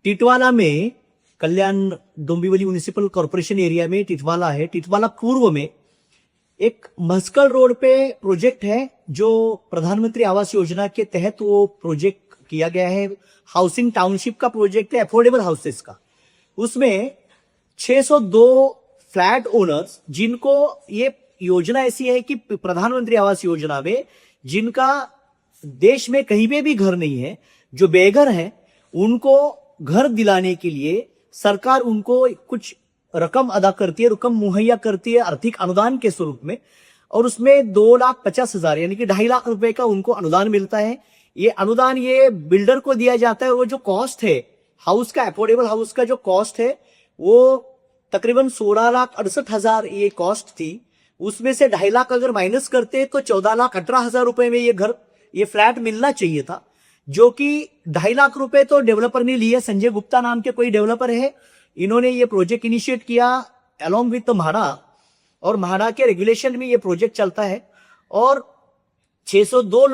टिटवाला में Kalyan Dombivli municipal corporation area में टिटवाला है। टिटवाला पूर्व में एक मस्कल रोड पे प्रोजेक्ट है जो प्रधानमंत्री आवास योजना के तहत वो प्रोजेक्ट किया गया है। हाउसिंग टाउनशिप का प्रोजेक्ट है, अफोर्डेबल हाउसेस का। उसमें 602 फ्लैट ओनर्स, जिनको ये योजना ऐसी है कि प्रधानमंत्री आवास योजना में जिनका देश में कहीं पे भी घर नहीं है, जो बेघर हैं, उनको घर दिलाने के लिए सरकार उनको कुछ रकम अदा करती है, रकम मुहैया करती है आर्थिक अनुदान के स्वरूप में। और उसमें 2,50,000 यानी कि 2.5 लाख रुपए का उनको अनुदान मिलता है। ये अनुदान ये बिल्डर को दिया जाता है। वो जो कॉस्ट है हाउस का, अफोर्डेबल हाउस का जो कॉस्ट है वो तकरीबन 16,68,000 ये कॉस्ट थी। उसमें से 2.5 लाख अगर माइनस करते तो 14,18,000 रुपए में ये फ्लैट मिलना चाहिए था, जो कि 2.5 लाख रुपए तो डेवलपर ने लिए। संजय गुप्ता नाम के कोई डेवलपर है, इन्होंने ये प्रोजेक्ट इनिशिएट किया अलोंग विद म्हाडा, और म्हाडा के रेगुलेशन में ये प्रोजेक्ट चलता है। और 602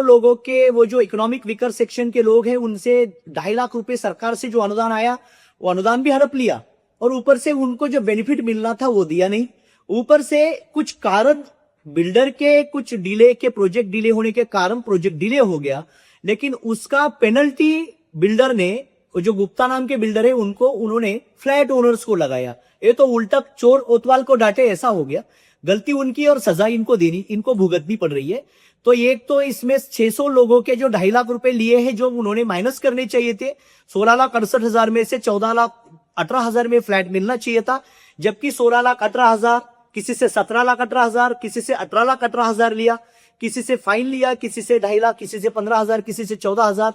लोगों के वो जो इकोनॉमिक वीकर सेक्शन के लोग हैं, उनसे 2.5 लाख रुपए सरकार से जो अनुदान आया वो अनुदान भी हड़प लिया, और ऊपर से उनको जो बेनिफिट मिलना था वो दिया नहीं। ऊपर से कुछ कारण बिल्डर के कुछ डिले के, प्रोजेक्ट डिले होने के कारण प्रोजेक्ट डिले हो गया, लेकिन उसका पेनल्टी बिल्डर ने, जो गुप्ता नाम के बिल्डर है, उन्होंने फ्लैट ओनर्स को लगाया। ये तो उल्टा चोर कोतवाल को डांटे ऐसा हो गया। गलती उनकी और सजा इनको भुगतनी पड़ रही है। तो एक तो इसमें 600 लोगों के जो 2.5 लाख रुपए लिए हैं, जो उन्होंने माइनस करने चाहिए थे, 16,68,000 में से 14,18,000 में फ्लैट मिलना चाहिए था, जबकि 16,18,000, किसी से 17,18,000, किसी से 18,18,000 लिया, किसी से फाइन लिया, किसी से 2.5 लाख, किसी से 15,000, किसी से 14,000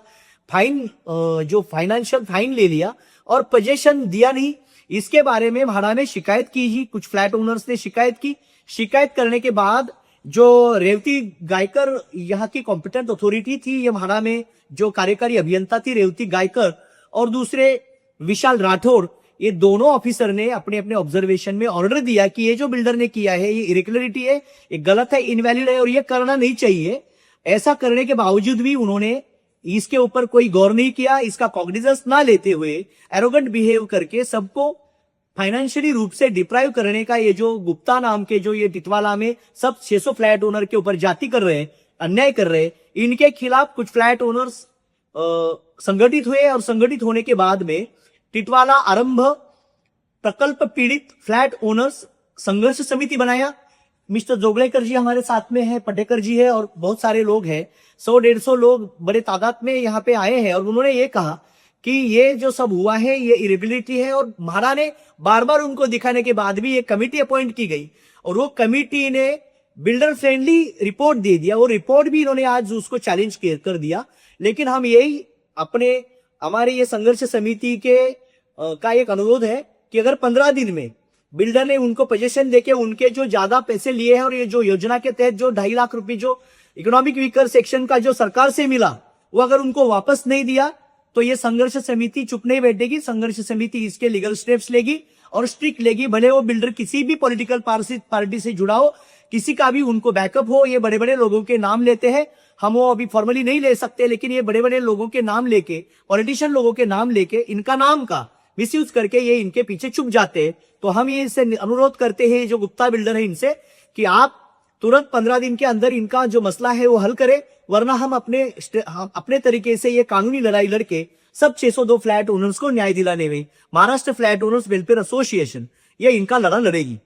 फाइन, जो फाइनेंशियल फाइन ले लिया, और पोजेशन दिया नहीं। इसके बारे में म्हाडा ने शिकायत की ही, कुछ फ्लैट ओनर्स ने शिकायत की। शिकायत करने के बाद जो रेवती गायकर यहाँ की कॉम्पिटेंट अथॉरिटी थी, ये म्हाडा में जो कार्यकारी अभियंता थी रेवती गायकर, और दूसरे विशाल राठौर, ये दोनों ऑफिसर ने अपने अपने ऑब्जर्वेशन में ऑर्डर दिया कि ये जो बिल्डर ने किया है ये इरेगुलरिटी है, ये गलत है, इनवैलिड है, और ये करना नहीं चाहिए। ऐसा करने के बावजूद भी उन्होंने इसके ऊपर कोई गौर नहीं किया। इसका कॉग्निजेंस ना लेते हुए एरोगेंट बिहेव करके सबको फाइनेंशियली रूप से डिप्राइव करने का ये जो गुप्ता नाम के जो ये टिटवाला में सब 600 फ्लैट ओनर के ऊपर जाति कर रहे हैं, अन्याय कर रहे हैं, इनके खिलाफ कुछ फ्लैट ओनर्स संगठित हुए। और संगठित होने के बाद में टिटवाला आरंभ प्रकल्प पीड़ित फ्लैट ओनर्स संघर्ष समिति बनाया। मिस्टर जोगलेकर जी हमारे साथ में है, पटेकर जी है, और बहुत सारे लोग हैं। 100-150 लोग बड़े तादाद में यहाँ पे आए हैं, और उन्होंने ये कहा कि ये जो सब हुआ है ये इरेगुलरिटी है। और म्हाडा ने बार बार उनको दिखाने के बाद भी ये कमिटी अपॉइंट की गई, और वो कमिटी ने बिल्डर फ्रेंडली रिपोर्ट दे दिया। वो रिपोर्ट भी इन्होंने आज उसको चैलेंज कर दिया। लेकिन हम यही हमारे ये संघर्ष समिति के का एक अनुरोध है कि अगर 15 दिन में बिल्डर ने उनको पोजीशन देके उनके जो ज्यादा पैसे लिए हैं, और ये जो योजना के तहत जो 2.5 लाख रुपए जो इकोनॉमिक वीकर सेक्शन का जो सरकार से मिला, वो अगर उनको वापस नहीं दिया तो ये संघर्ष समिति चुप नहीं बैठेगी। संघर्ष समिति इसके लीगल स्टेप्स लेगी और स्ट्रिक्ट लेगी। भले वो बिल्डर किसी भी पॉलिटिकल पार्टी से जुड़ा हो, किसी का भी उनको बैकअप हो। ये बड़े बड़े लोगों के नाम लेते हैं, हम वो अभी फॉर्मली नहीं ले सकते, लेकिन ये बड़े बड़े लोगों के नाम लेके, पॉलिटिशियन लोगों के नाम लेके, इनका नाम का मिसयूज करके ये इनके पीछे चुप जाते हैं। तो हम ये इससे अनुरोध करते हैं जो गुप्ता बिल्डर है इनसे, कि आप तुरंत 15 दिन के अंदर इनका जो मसला है वो हल करें, वरना हम अपने तरीके से ये कानूनी लड़ाई लड़के सब 602 फ्लैट ओनर्स को न्याय दिलाने में Maharashtra flat owners welfare association ये इनका लड़ा लड़ेगी।